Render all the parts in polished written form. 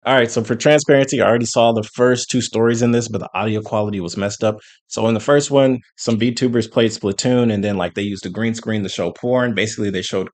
All right, so for transparency, I already saw the first two stories in this, but the audio quality was messed up. So in the first one, some VTubers played Splatoon, and then like they used a green screen to show porn. Basically, they showed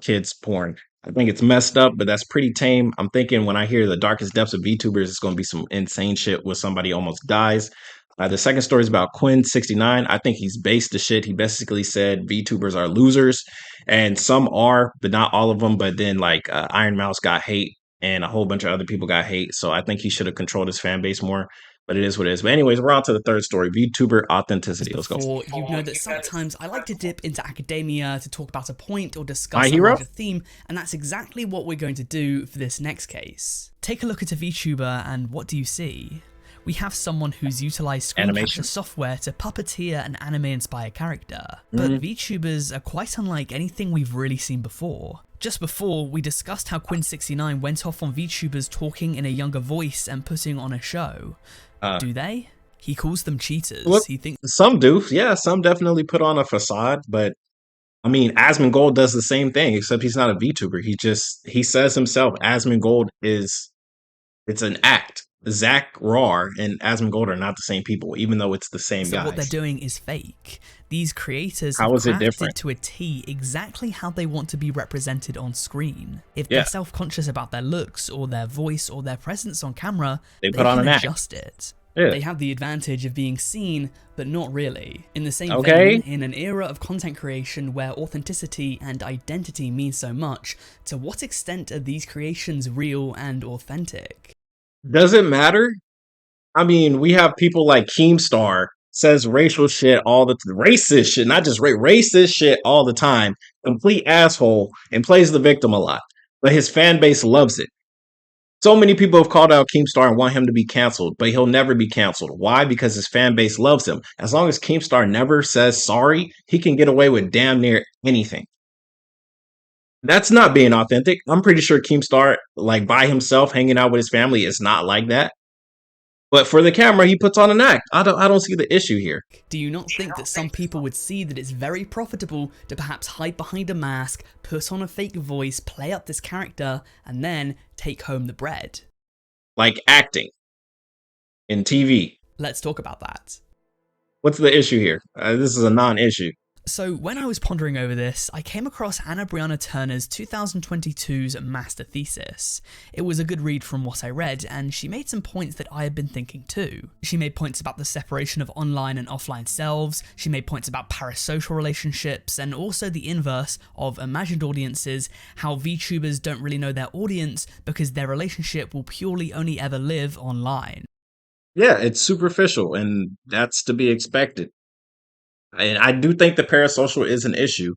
kids porn. I think it's messed up, but that's pretty tame. I'm thinking when I hear the darkest depths of VTubers, it's going to be some insane shit where somebody almost dies. The second story is about Quinn69. I think he's based the shit. He basically said VTubers are losers, and some are, but not all of them. But then like Iron Mouse got hate and a whole bunch of other people got hate. So I think he should have controlled his fan base more. But it is what it is. But anyways, we're on to the third story: VTuber authenticity. Let's go. Before, you know that sometimes I like to dip into academia to talk about a point or My discuss a hero. larger theme, and that's exactly what we're going to do for this next case. Take a look at a VTuber, and what do you see? We have someone who's utilized screen Animation. capture software to puppeteer an anime-inspired character. But VTubers are quite unlike anything we've really seen before. Just before, we discussed how Quinn69 went off on VTubers talking in a younger voice and putting on a show. Do they? He calls them cheaters. Well, He thinks some do. Yeah, some definitely put on a facade. But I mean, Asmongold does the same thing, except he's not a VTuber. He says himself, Asmongold it's an act. Zach Rar and Asmongold are not the same people, even though it's the same that what they're guys. doing is fake. These creators have How is it crafted different? to a T exactly how they want to be represented on screen. If Yeah. they're self-conscious about their looks or their voice or their presence on camera, They they put on can an act. adjust it. Yeah. They have the advantage of being seen, but not really. In the same Okay. vein, in an era of content creation where authenticity and identity mean so much, to what extent are these creations real and authentic? Does it matter? I mean, we have people like Keemstar says racial shit all the racist shit, not just racist shit all the time. Complete asshole and plays the victim a lot, but his fan base loves it. So many people have called out Keemstar and want him to be canceled, but he'll never be canceled. Why? Because his fan base loves him. As long as Keemstar never says sorry, he can get away with damn near anything. That's not being authentic. I'm pretty sure Keemstar, like by himself, hanging out with his family, is not like that. But for the camera, he puts on an act. I don't see the issue here. Do you not think that some people would see that it's very profitable to perhaps hide behind a mask, put on a fake voice, play up this character, and then take home the bread? Like acting in TV. Let's talk about that. What's the issue here? This is a non-issue. So when I was pondering over this, I came across Anna Brianna Turner's 2022's master thesis. It was a good read from what I read, and she made some points that I had been thinking too. She made points about the separation of online and offline selves, she made points about parasocial relationships, and also the inverse of imagined audiences, how VTubers don't really know their audience because their relationship will purely only ever live online. Yeah, it's superficial, and that's to be expected. And I do think the parasocial is an issue,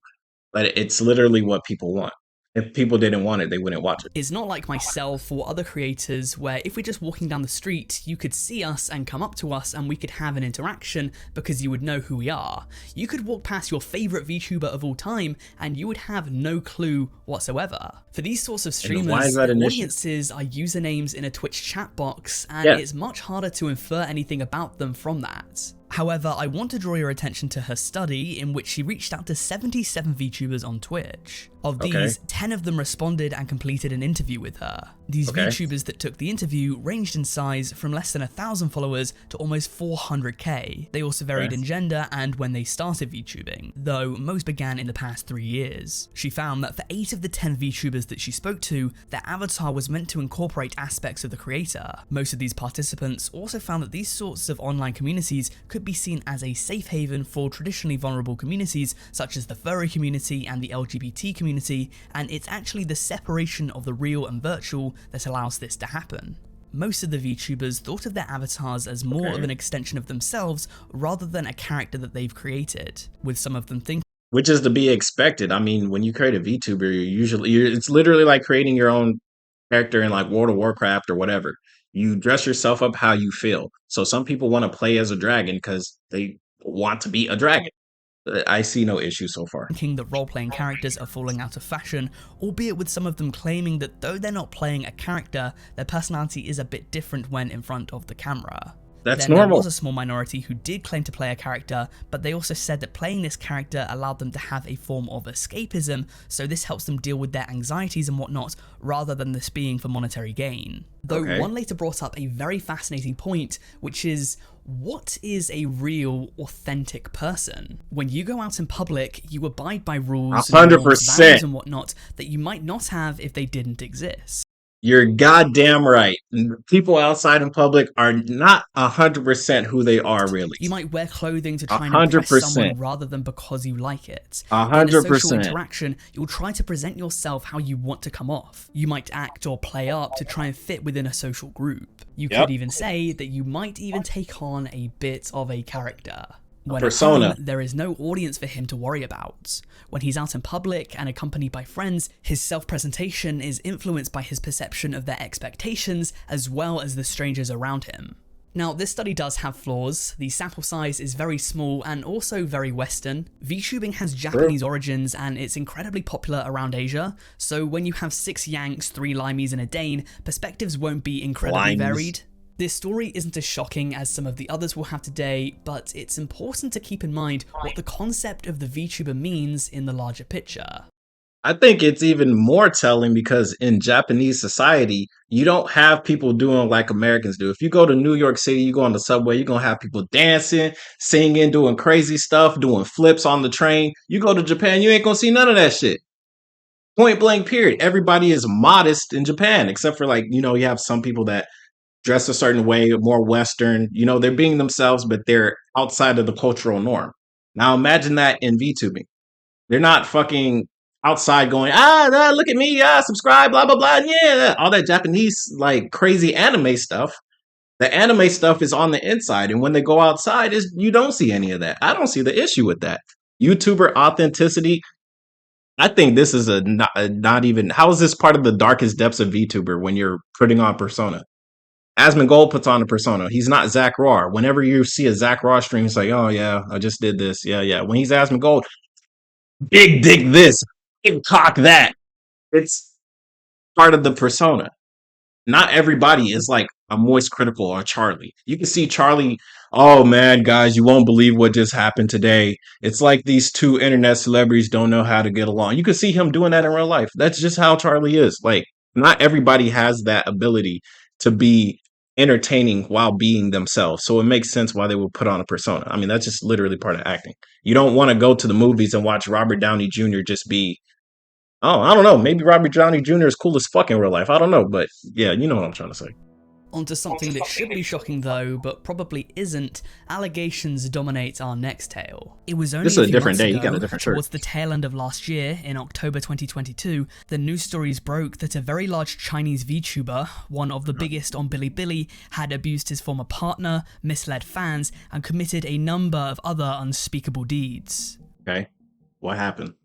but it's literally what people want. If people didn't want it, they wouldn't watch it. It's not like myself or other creators where if we're just walking down the street, you could see us and come up to us and we could have an interaction because you would know who we are. You could walk past your favourite VTuber of all time and you would have no clue whatsoever. For these sorts of And why is streamers, that an their issue? audiences are usernames in a Twitch chat box, and Yeah. it's much harder to infer anything about them from that. However, I want to draw your attention to her study in which she reached out to 77 VTubers on Twitch. Of Okay. these, 10 of them responded and completed an interview with her. These Okay. VTubers that took the interview ranged in size from less than 1,000 followers to almost 400k. They also varied Okay. in gender and when they started VTubing, though most began in the past 3 years. She found that for 8 of the 10 VTubers that she spoke to, their avatar was meant to incorporate aspects of the creator. Most of these participants also found that these sorts of online communities could be seen as a safe haven for traditionally vulnerable communities such as the furry community and the LGBT community, and it's actually the separation of the real and virtual that allows this to happen. Most of the VTubers thought of their avatars as more of an extension of themselves rather than a character that they've created, with some of them thinking Which is to be expected. I mean, when you create a VTuber, it's literally like creating your own character in like World of Warcraft or whatever. You dress yourself up how you feel. So some people want to play as a dragon because they want to be a dragon. I see no issue so far. that role-playing characters are falling out of fashion, albeit with some of them claiming that though they're not playing a character, their personality is a bit different when in front of the camera. That's Then there normal. was a small minority who did claim to play a character, but they also said that playing this character allowed them to have a form of escapism, so this helps them deal with their anxieties and whatnot, rather than this being for monetary gain. Though Okay. one later brought up a very fascinating point, which is, what is a real, authentic person? When you go out in public, you abide by rules, and norms, 100%. values, and whatnot that you might not have if they didn't exist. You're goddamn right. People outside in public are not 100% who they are, really. You might wear clothing to try and impress 100%. someone rather than because you like it. In a 100%. social interaction, you'll try to present yourself how you want to come off. You might act or play up to try and fit within a social group. You Yep. could even say that you might even take on a bit of a character. When at persona. home, there is no audience for him to worry about. When he's out in public and accompanied by friends, his self-presentation is influenced by his perception of their expectations as well as the strangers around him. Now, this study does have flaws. The sample size is very small and also very Western. VTubing has Japanese origins and it's incredibly popular around Asia, so when you have 6 Yanks, 3 Limeys and a Dane, perspectives won't be incredibly Limes. varied. This story isn't as shocking as some of the others we'll have today, but it's important to keep in mind what the concept of the VTuber means in the larger picture. I think it's even more telling because in Japanese society, you don't have people doing like Americans do. If you go to New York City, you go on the subway, you're going to have people dancing, singing, doing crazy stuff, doing flips on the train. You go to Japan, you ain't going to see none of that shit. Point blank, period. Everybody is modest in Japan, except for you have some people that dress a certain way, more Western. They're being themselves, but they're outside of the cultural norm. Now imagine that in VTubing. They're not fucking outside going, look at me, subscribe, blah, blah, blah. Yeah, all that Japanese, crazy anime stuff. The anime stuff is on the inside. And when they go outside, you don't see any of that. I don't see the issue with that. YouTuber authenticity. I think this is not even, how is this part of the darkest depths of VTuber when you're putting on persona? Asmongold puts on a persona. He's not Zach Raw. Whenever you see a Zach Raw stream, it's like, oh yeah, I just did this. Yeah, yeah. When he's Asmongold, big dick this, big cock that. It's part of the persona. Not everybody is like a Moist Critical or Charlie. You can see Charlie, oh man, guys, you won't believe what just happened today. It's like these 2 internet celebrities don't know how to get along. You can see him doing that in real life. That's just how Charlie is. Not everybody has that ability to be entertaining while being themselves. So it makes sense why they would put on a persona. I mean, that's just literally part of acting. You don't want to go to the movies and watch Robert Downey Jr. just be, oh, I don't know, maybe Robert Downey Jr. is cool as fuck in real life. I don't know, but yeah, you know what I'm trying to say. Onto something that should be shocking though, but probably isn't. Allegations dominate our next tale. It was only This is a few different months day. You ago, got a different shirt. towards the tail end of last year, in October 2022, the news stories broke that a very large Chinese VTuber, one of the biggest on Bilibili, had abused his former partner, misled fans, and committed a number of other unspeakable deeds. Okay. What happened?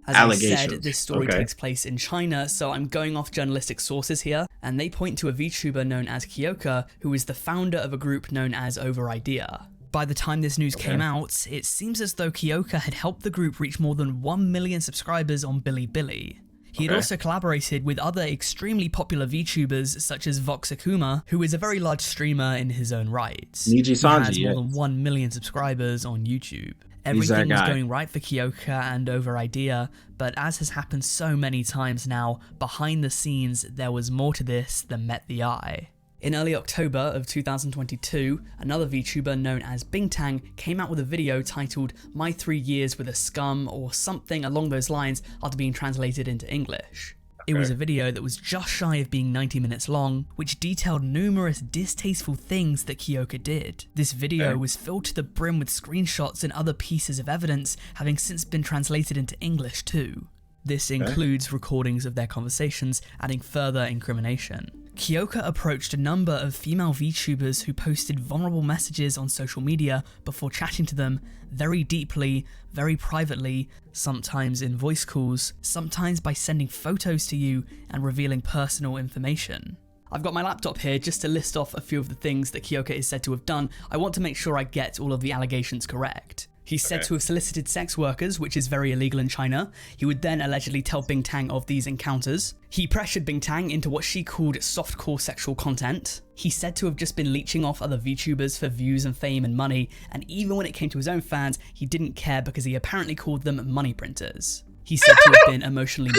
As I Allegations. said, this story Okay. takes place in China, so I'm going off journalistic sources here, and they point to a VTuber known as Kyoka, who is the founder of a group known as Over Idea. By the time this news came out, it seems as though Kyoka had helped the group reach more than 1 million subscribers on Bilibili. He had also collaborated with other extremely popular VTubers such as Voxakuma, who is a very large streamer in his own right. Niji He Sanji, has more yeah. than 1 million subscribers on YouTube. He's that Everything was guy. going right for Kyoka and Over Idea, but as has happened so many times now, behind the scenes there was more to this than met the eye. In early October of 2022, another VTuber known as Bingtang came out with a video titled My 3 Years with a Scum or something along those lines after being translated into English. It was a video that was just shy of being 90 minutes long, which detailed numerous distasteful things that Kyoka did. This video was filled to the brim with screenshots and other pieces of evidence, having since been translated into English too. This includes recordings of their conversations, adding further incrimination. Kyoka approached a number of female VTubers who posted vulnerable messages on social media before chatting to them very deeply, very privately, sometimes in voice calls, sometimes by sending photos to you and revealing personal information. I've got my laptop here just to list off a few of the things that Kyoka is said to have done. I want to make sure I get all of the allegations correct. He's said Okay. to have solicited sex workers, which is very illegal in China. He would then allegedly tell Bingtang of these encounters. He pressured Bingtang into what she called softcore sexual content. He's said to have just been leeching off other VTubers for views and fame and money, and even when it came to his own fans, he didn't care because he apparently called them money printers. He's said to have been emotionally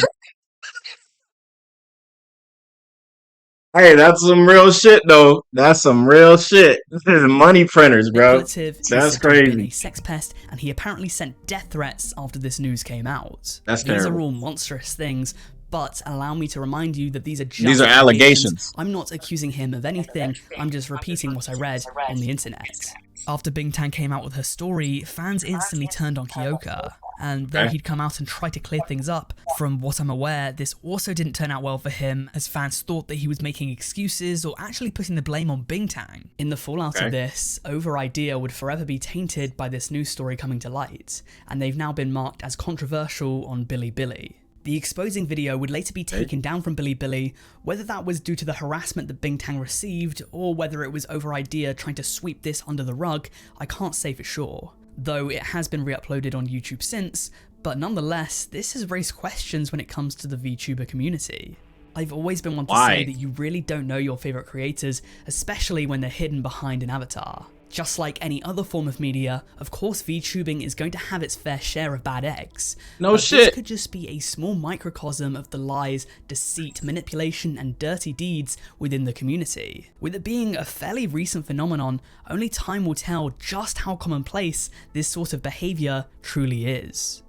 Hey, that's some real shit, though. That's some real shit. Money printers, bro. manipulative, he's That's said to have been a crazy. sex pest, and he apparently sent death threats after this news came out. That's These terrible. are all monstrous things, but allow me to remind you that these are just These are allegations. I'm not accusing him of anything, I'm just repeating what I read on the internet. After Bingtang came out with her story, fans instantly turned on Kyoka, and though Okay. he'd come out and tried to clear things up, from what I'm aware, this also didn't turn out well for him, as fans thought that he was making excuses or actually putting the blame on Bingtang. In the fallout Okay. of this, Over Idea would forever be tainted by this news story coming to light, and they've now been marked as controversial on Bilibili. The exposing video would later be taken down from Bilibili, whether that was due to the harassment that Bingtang received, or whether it was Over Idea trying to sweep this under the rug, I can't say for sure. Though it has been re-uploaded on YouTube since, but nonetheless, this has raised questions when it comes to the VTuber community. I've always been one to Why? say that you really don't know your favourite creators, especially when they're hidden behind an avatar. Just like any other form of media, of course VTubing is going to have its fair share of bad eggs. No but shit. This could just be a small microcosm of the lies, deceit, manipulation, and dirty deeds within the community. With it being a fairly recent phenomenon, only time will tell just how commonplace this sort of behaviour truly is.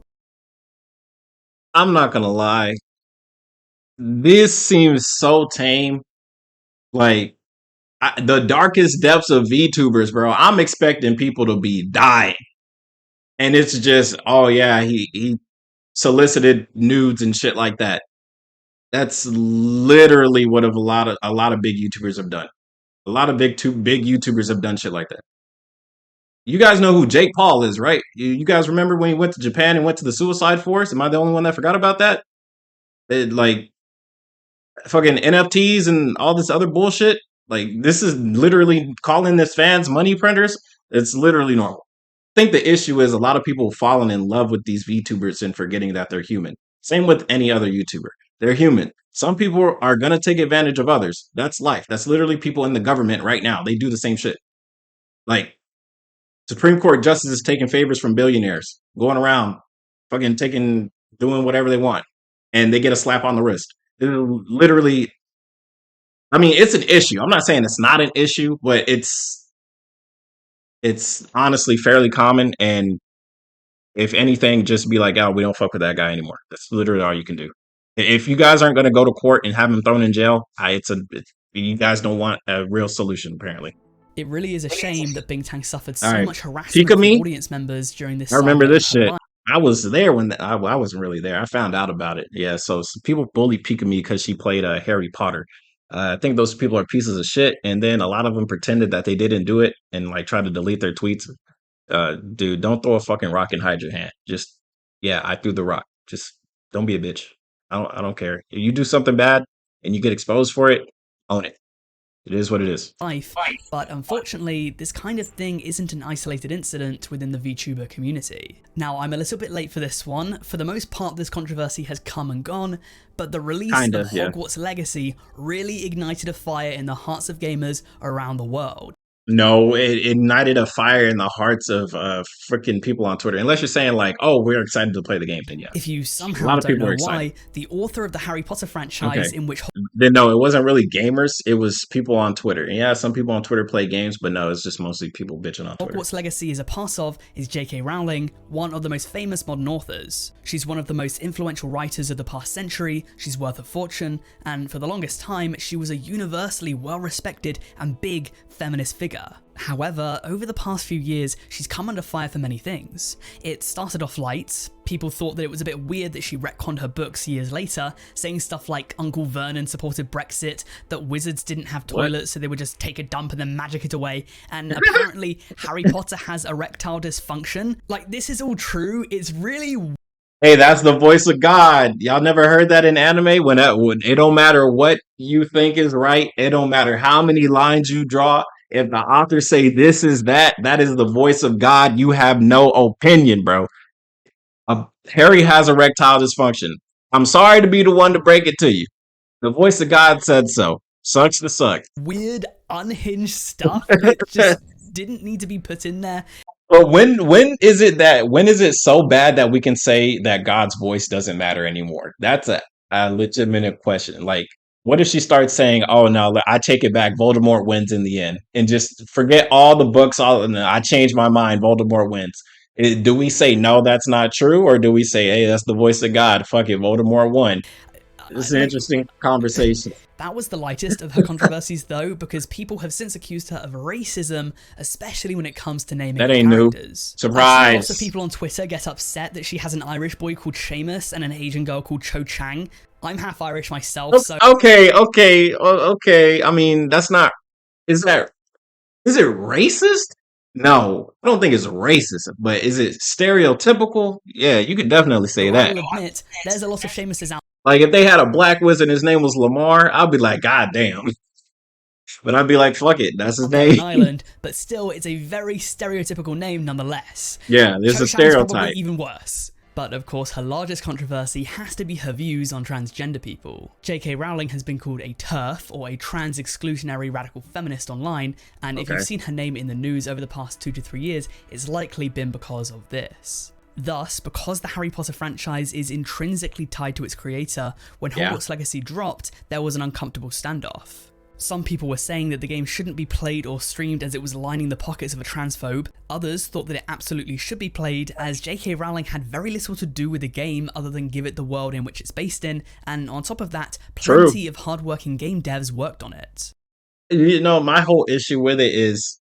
I'm not gonna lie. This seems so tame. Like, the darkest depths of VTubers, bro. I'm expecting people to be dying. And it's just, oh yeah, he solicited nudes and shit like that. That's literally what a lot of big YouTubers have done. A lot of big YouTubers have done shit like that. You guys know who Jake Paul is, right? You guys remember when he went to Japan and went to the Suicide Forest? Am I the only one that forgot about that? Like fucking NFTs and all this other bullshit. Like this is literally calling this fans money printers. It's literally normal. I think the issue is a lot of people falling in love with these VTubers and forgetting that they're human. Same with any other YouTuber. They're human. Some people are going to take advantage of others. That's life. That's literally people in the government right now. They do the same shit. Like Supreme Court justices taking favors from billionaires, going around fucking doing whatever they want. And they get a slap on the wrist. Literally, I mean, it's an issue. I'm not saying it's not an issue, but it's honestly fairly common. And if anything, just be like, oh, we don't fuck with that guy anymore. That's literally all you can do. If you guys aren't going to go to court and have him thrown in jail, you guys don't want a real solution, apparently. It really is a shame that Bingtang suffered so All right. much harassment Pika from me? audience members during this I remember saga this of her shit. life. I was there when I wasn't really there. I found out about it. Yeah, so some people bullied Pika me because she played Harry Potter. I think those people are pieces of shit, and then a lot of them pretended that they didn't do it and like tried to delete their tweets. Dude, don't throw a fucking rock and hide your hand. Just yeah, I threw the rock. Just don't be a bitch. I don't care. If you do something bad and you get exposed for it, own it. It is what it is. But unfortunately, this kind of thing isn't an isolated incident within the VTuber community. Now, I'm a little bit late for this one. For the most part, this controversy has come and gone, but the release of Hogwarts Legacy really ignited a fire in the hearts of gamers around the world. No, it ignited a fire in the hearts of freaking people on Twitter. Unless you're saying like, "Oh, we're excited to play the game," then yeah. If you somehow don't know why, the author of the Harry Potter franchise, in which then no, it wasn't really gamers. It was people on Twitter. And yeah, some people on Twitter play games, but no, it's just mostly people bitching on Twitter. Hogwarts Legacy is a part of is J.K. Rowling, one of the most famous modern authors. She's one of the most influential writers of the past century, she's worth a fortune, and for the longest time, she was a universally well-respected and big feminist figure. However, over the past few years, she's come under fire for many things. It started off light. People thought that it was a bit weird that she retconned her books years later, saying stuff like Uncle Vernon supported Brexit, that wizards didn't have toilets so they would just take a dump and then magic it away, and apparently Harry Potter has erectile dysfunction. Like, this is all true. It's really... Hey, that's the voice of God. Y'all never heard that in anime? When it don't matter what you think is right, it don't matter how many lines you draw, If the authors say this is that, that is the voice of God, you have no opinion, bro. Harry has erectile dysfunction. I'm sorry to be the one to break it to you. The voice of God said so. Sucks to suck. Weird, unhinged stuff that just didn't need to be put in there. But when is it so bad that we can say that God's voice doesn't matter anymore? That's a legitimate question. Like, what if she starts saying, "Oh no, I take it back. Voldemort wins in the end," and just forget all the books. All no, I changed my mind. Voldemort wins. Do we say no, that's not true, or do we say, "Hey, that's the voice of God. Fuck it, Voldemort won"? It's an Like, interesting conversation. that was the lightest of her controversies, though, because people have since accused her of racism, especially when it comes to naming That her ain't new. characters. I've seen lots of Surprise. people on Twitter get upset that she has an Irish boy called Seamus and an Asian girl called Cho Chang. I'm half Irish myself, so Okay. I mean, that's not. Is that Is it racist? No, I don't think it's racist, but is it stereotypical? Yeah, you could definitely say I that. will admit there's a lot of Seamuses out Like if they had a black wizard and his name was Lamar, I'd be like, God damn. But I'd be like, fuck it, that's his there name. in Ireland, but still, it's a very stereotypical name nonetheless. Yeah, there's Cho a Chang's probably stereotype. even worse. But of course, her largest controversy has to be her views on transgender people. J.K. Rowling has been called a TERF, or a trans exclusionary radical feminist online, and if Okay. you've seen her name in the news over the past 2 to 3 years, it's likely been because of this. Thus, because the Harry Potter franchise is intrinsically tied to its creator, when Yeah. Hogwarts Legacy dropped, there was an uncomfortable standoff. Some people were saying that the game shouldn't be played or streamed as it was lining the pockets of a transphobe. Others thought that it absolutely should be played, as J.K. Rowling had very little to do with the game other than give it the world in which it's based in, and on top of that, True. plenty of hardworking game devs worked on it. You know, my whole issue with it is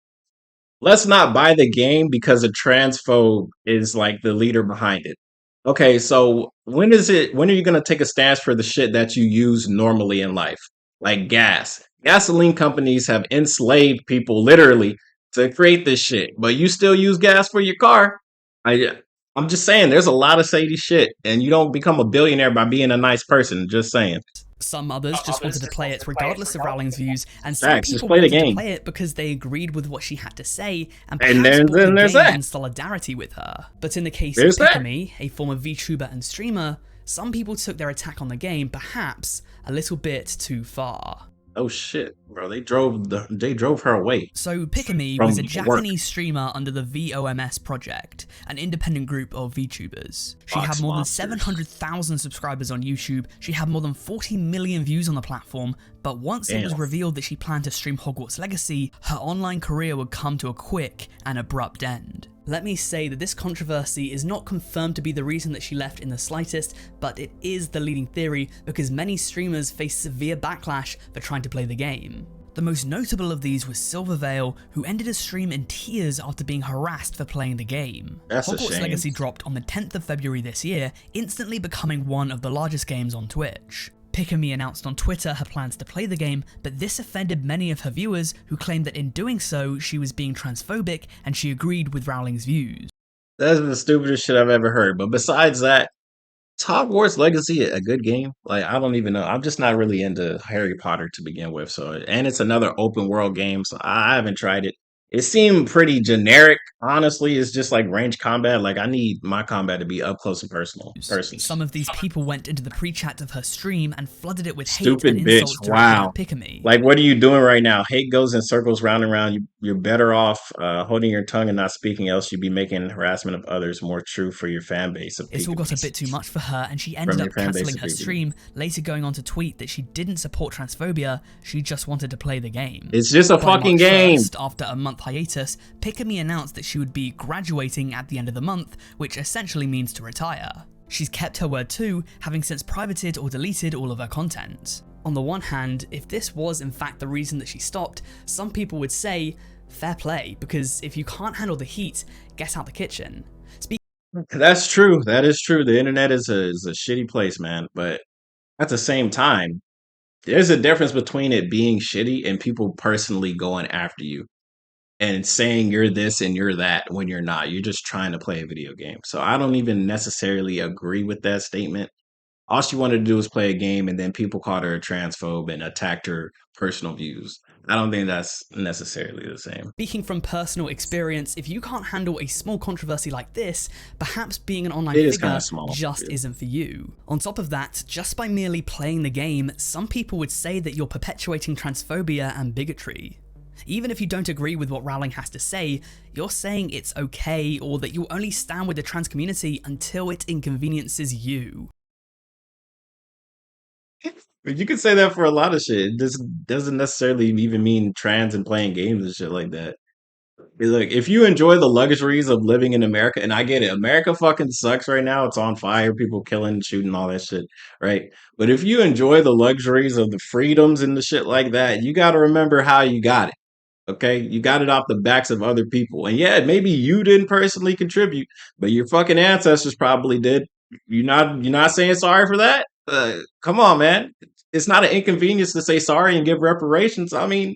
let's not buy the game because a transphobe is like the leader behind it. Okay, so when are you gonna take a stance for the shit that you use normally in life? Like gas. Gasoline companies have enslaved people literally to create this shit, but you still use gas for your car. I I'm just saying there's a lot of shady shit and you don't become a billionaire by being a nice person, just saying. Some others just wanted to play it regardless of Rowling's views, and some Facts, just people play the wanted to game. play it because they agreed with what she had to say and And perhaps bought then the there's game that. in solidarity with her. But in the case There's of that. Pikami, a former VTuber and streamer, some people took their attack on the game perhaps a little bit too far. Oh shit, bro. They drove her away So Pikami from was a work. Japanese streamer under the VOMS project, an independent group of VTubers. She Fox had more than monsters. 700,000 subscribers on YouTube, she had more than 40 million views on the platform, but once it was Damn. revealed that she planned to stream Hogwarts Legacy, her online career would come to a quick and abrupt end. Let me say that this controversy is not confirmed to be the reason that she left in the slightest, but it is the leading theory because many streamers face severe backlash for trying to play the game. The most notable of these was Silvervale, who ended a stream in tears after being harassed for playing the game. That's a Hogwarts shame. Legacy dropped on the 10th of February this year, instantly becoming one of the largest games on Twitch. Pikami announced on Twitter her plans to play the game, but this offended many of her viewers who claimed that in doing so, she was being transphobic and she agreed with Rowling's views. That's the stupidest shit I've ever heard. But besides that, is Hogwarts Legacy a good game? Like I don't even know. I'm just not really into Harry Potter to begin with. So and it's another open world game, so I haven't tried it. It seemed pretty generic, honestly. It's just like range combat. Like I need my combat to be up close and personal. Some of these people went into the pre-chat of her stream and flooded it with hate Stupid and bitch. insults directed Wow. at Pikami. Like what are you doing right now? Hate goes in circles round and round. You're better off holding your tongue and not speaking, else you'd be making harassment of others more true for your fan base of It's all got a bit too much for her, and she ended From up your fan base cancelling of her people. stream, later going on to tweet that she didn't support transphobia, she just wanted to play the game. It's just a By fucking March game. 1st, after a month hiatus, Pikami announced that she would be graduating at the end of the month, which essentially means to retire. She's kept her word too, having since privated or deleted all of her content. On the one hand, if this was in fact the reason that she stopped, some people would say, fair play, because if you can't handle the heat, get out the kitchen. That's true. That is true. The internet is a shitty place, man. But at the same time, there's a difference between it being shitty and people personally going after you and saying you're this and you're that when you're not. You're just trying to play a video game. So I don't even necessarily agree with that statement. All she wanted to do was play a game, and then people called her a transphobe and attacked her personal views. I don't think that's necessarily the same. Speaking from personal experience, if you can't handle a small controversy like this, perhaps being an online It is kind figure of small. just Yeah. isn't for you. On top of that, just by merely playing the game, some people would say that you're perpetuating transphobia and bigotry. Even if you don't agree with what Rowling has to say, you're saying it's okay or that you'll only stand with the trans community until it inconveniences you. You can say that for a lot of shit. This doesn't necessarily even mean trans and playing games and shit like that. Look, if you enjoy the luxuries of living in America, and I get it, America fucking sucks right now. It's on fire, people killing, shooting, all that shit, right? But if you enjoy the luxuries of the freedoms and the shit like that, you got to remember how you got it. Okay, you got it off the backs of other people, and yeah, maybe you didn't personally contribute, but your fucking ancestors probably did. You're not saying sorry for that? Come on, man. It's not an inconvenience to say sorry and give reparations. I mean,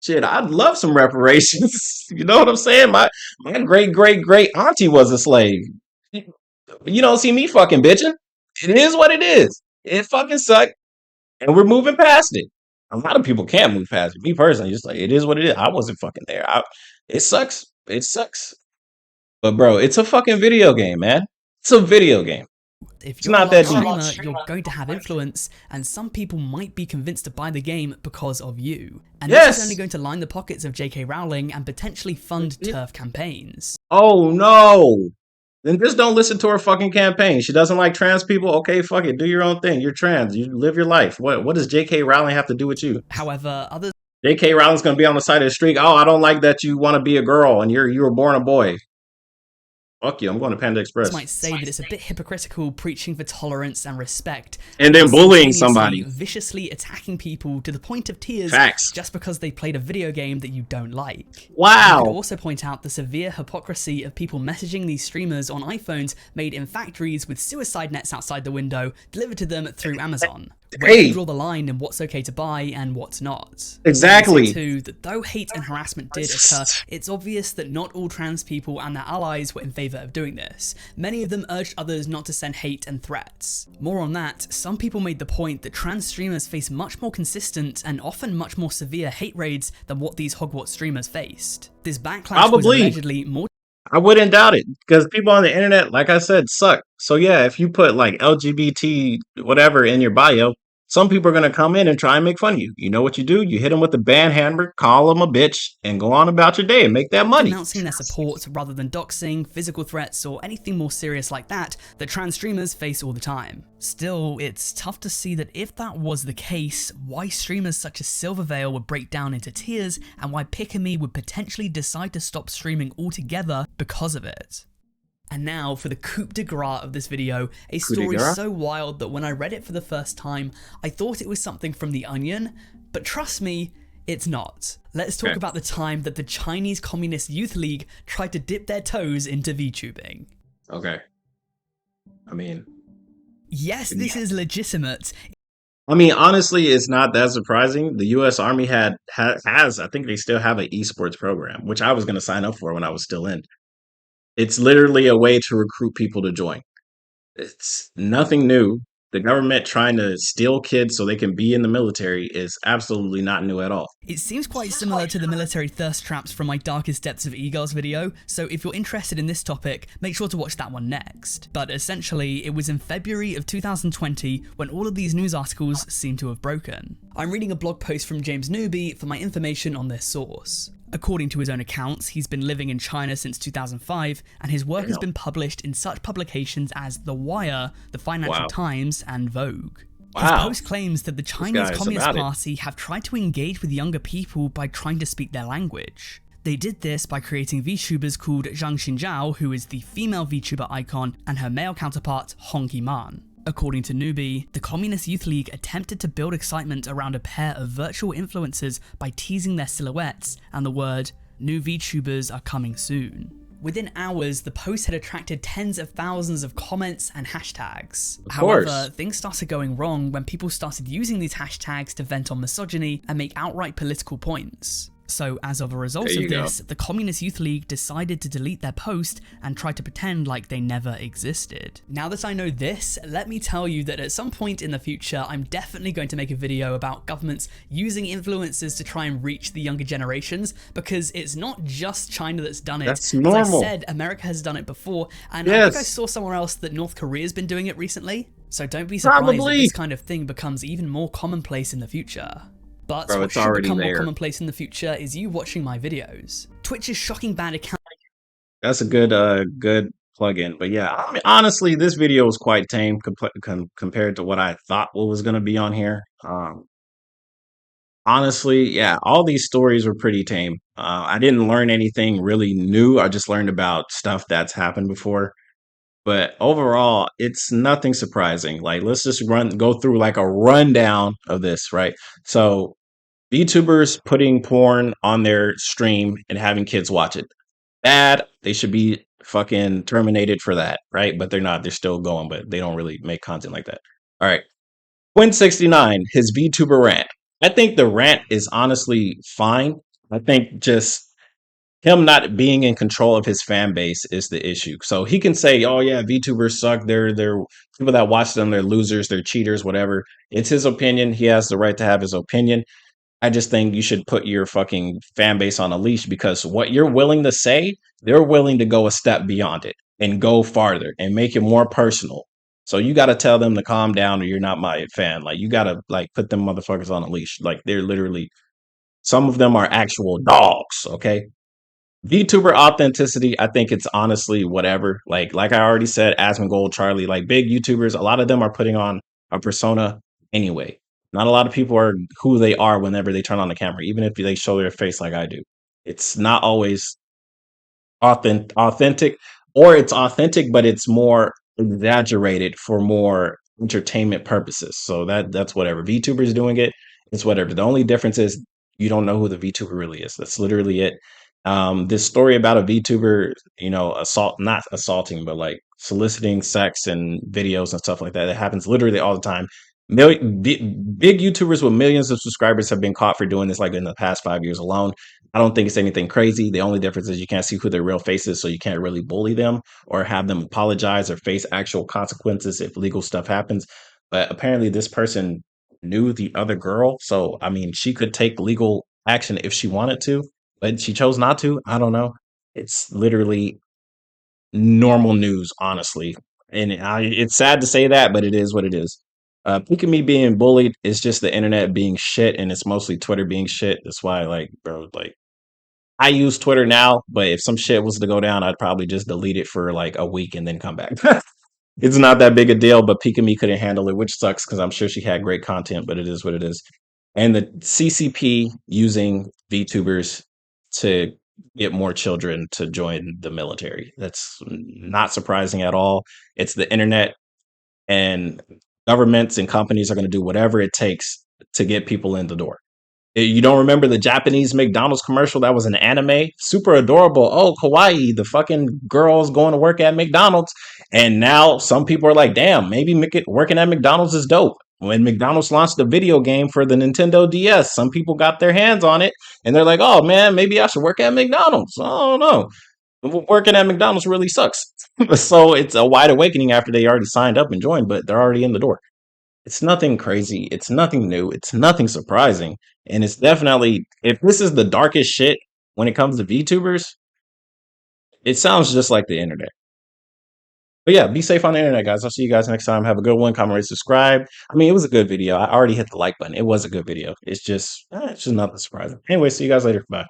shit, I'd love some reparations. You know what I'm saying? My great great great auntie was a slave. You don't see me fucking bitching. It is what it is. It fucking sucked, and we're moving past it. A lot of people can't move past it. Me personally, just like it is what it is. I wasn't fucking there. It sucks. It sucks. But bro, it's a fucking video game, man. It's a video game. If It's you're a not large that deep. streamer, you're going to have influence, and some people might be convinced to buy the game because of you. And this is Yes. only going to line the pockets of JK Rowling and potentially fund TERF campaigns. Oh no. Then just don't listen to her fucking campaign. She doesn't like trans people. Okay, fuck it. Do your own thing. You're trans. You live your life. What does J.K. Rowling have to do with you? However, others J.K. Rowling's gonna be on the side of the street. Oh, I don't like that you want to be a girl and you were born a boy. Fuck you. I'm going to Panda Express. might say that it's a bit hypocritical preaching for tolerance and respect, And then bullying simultaneously somebody. viciously attacking people to the point of tears Facts. just because they played a video game that you don't like. You could Wow. also point out the severe hypocrisy of people messaging these streamers on iPhones made in factories with suicide nets outside the window delivered to them through Amazon. Where do you Hey. draw the line in what's okay to buy and what's not? Exactly. I would say too that though hate and harassment did occur, it's obvious that not all trans people and their allies were in favour of doing this. Many of them urged others not to send hate and threats. More on that, some people made the point that trans streamers face much more consistent and often much more severe hate raids than what these Hogwarts streamers faced. This backlash was Probably. allegedly more I wouldn't doubt it because people on the internet, like I said, suck. So yeah, if you put like LGBT whatever in your bio, some people are gonna come in and try and make fun of you. You know what you do? You hit them with the ban hammer, call them a bitch, and go on about your day and make that money. announcing their support rather than doxing, physical threats, or anything more serious like that trans streamers face all the time. Still, it's tough to see that if that was the case, why streamers such as Silverveil would break down into tears and why Pikami would potentially decide to stop streaming altogether because of it. And now for the coup de grace of this video, a story grace? so wild that when I read it for the first time, I thought it was something from The Onion, but trust me, it's not. Let's talk Okay. about the time that the Chinese Communist Youth League tried to dip their toes into VTubing. Okay. I mean, Yes, this is legitimate. honestly, it's not that surprising. The U.S. Army has, I think they still have an esports program, which I was going to sign up for when I was still in. It's literally a way to recruit people to join. It's nothing new. The government trying to steal kids so they can be in the military is absolutely not new at all. It seems quite similar to the military thirst traps from my Darkest Depths of Egos video, so if you're interested in this topic, make sure to watch that one next. But essentially, it was in February of 2020 when all of these news articles seem to have broken. I'm reading a blog post from James Newby for my information on this source. According to his own accounts, he's been living in China since 2005, and his work has been published in such publications as The Wire, The Financial Wow. Times, and Vogue. His Wow. post claims that the Chinese guy is Communist about it. Party have tried to engage with younger people by trying to speak their language. They did this by creating VTubers called Zhang Xinjiao, who is the female VTuber icon, and her male counterpart, Honky Man. According to Newbie, the Communist Youth League attempted to build excitement around a pair of virtual influencers by teasing their silhouettes and the word, "New VTubers are coming soon." Within hours, the post had attracted tens of thousands of comments and hashtags. Of However, course. things started going wrong when people started using these hashtags to vent on misogyny and make outright political points. So, as of a There result of you go. this, the Communist Youth League decided to delete their post and try to pretend like they never existed. Now that I know this, let me tell you that at some point in the future, I'm definitely going to make a video about governments using influencers to try and reach the younger generations, because it's not just China that's done it. That's As I normal. said, America has done it before, and I think I Yes, saw somewhere else that North Korea's been doing it recently. So don't be surprised if probably. this kind of thing becomes even more commonplace in the future. But Bro, what it's should already become more there. commonplace in the future is you watching my videos. Twitch's shocking bad account. That's a good plug-in. But yeah, I mean, honestly, this video was quite tame compared to what I thought what was gonna be on here. Honestly, yeah, all these stories were pretty tame. I didn't learn anything really new. I just learned about stuff that's happened before. But overall, it's nothing surprising. Like, let's just go through like a rundown of this, right? So, VTubers putting porn on their stream and having kids watch it. Bad. They should be fucking terminated for that, right? But they're not. They're still going, but they don't really make content like that. All right. Quinn69, his VTuber rant. I think the rant is honestly fine. I think just him not being in control of his fan base is the issue. So he can say, "Oh yeah, VTubers suck. They're people that watch them. They're losers. They're cheaters. Whatever." It's his opinion. He has the right to have his opinion. I just think you should put your fucking fan base on a leash, because what you're willing to say, they're willing to go a step beyond it and go farther and make it more personal. So you got to tell them to calm down, or you're not my fan. Like, you got to like put them motherfuckers on a leash. Like, they're literally, some of them are actual dogs. Okay. VTuber authenticity, I think it's honestly whatever. Like I already said, Asmongold, Charlie, like big YouTubers, a lot of them are putting on a persona anyway. Not a lot of people are who they are whenever they turn on the camera, even if they show their face like I do. It's not always authentic, or it's authentic, but it's more exaggerated for more entertainment purposes. So that's whatever. VTubers doing it, it's whatever. The only difference is you don't know who the VTuber really is. That's literally it. This story about a VTuber, not assaulting, but like soliciting sex and videos and stuff like that. It happens literally all the time. Big YouTubers with millions of subscribers have been caught for doing this, like in the past 5 years alone. I don't think it's anything crazy. The only difference is you can't see who their real face is, so you can't really bully them or have them apologize or face actual consequences if legal stuff happens. But apparently, this person knew the other girl, so I mean, she could take legal action if she wanted to, but she chose not to. I don't know. It's literally normal news, honestly, and it's sad to say that, but it is what it is. Peak of me being bullied is just the internet being shit, and it's mostly Twitter being shit. That's why, like, bro, like, I use Twitter now, but if some shit was to go down, I'd probably just delete it for like a week and then come back. It's not that big a deal, but Pika Me couldn't handle it, which sucks because I'm sure she had great content, but it is what it is. And the CCP using VTubers to get more children to join the military. That's not surprising at all. It's the internet, and governments and companies are going to do whatever it takes to get people in the door. You don't remember the Japanese McDonald's commercial that was an anime? Super adorable. Oh, kawaii, the fucking girls going to work at McDonald's. And now some people are like, damn, maybe working at McDonald's is dope. When McDonald's launched the video game for the Nintendo DS, some people got their hands on it and they're like, oh man, maybe I should work at McDonald's. I don't know. Working at McDonald's really sucks. So it's a wide awakening after they already signed up and joined, but they're already in the door. It's nothing crazy. It's nothing new. It's nothing surprising. And it's definitely, if this is the darkest shit when it comes to VTubers, it sounds just like the internet. But yeah, be safe on the internet, guys. I'll see you guys next time. Have a good one. Comment, rate, subscribe. I mean, it was a good video. I already hit the like button. It was a good video. It's just nothing surprising. Anyway, see you guys later. Bye.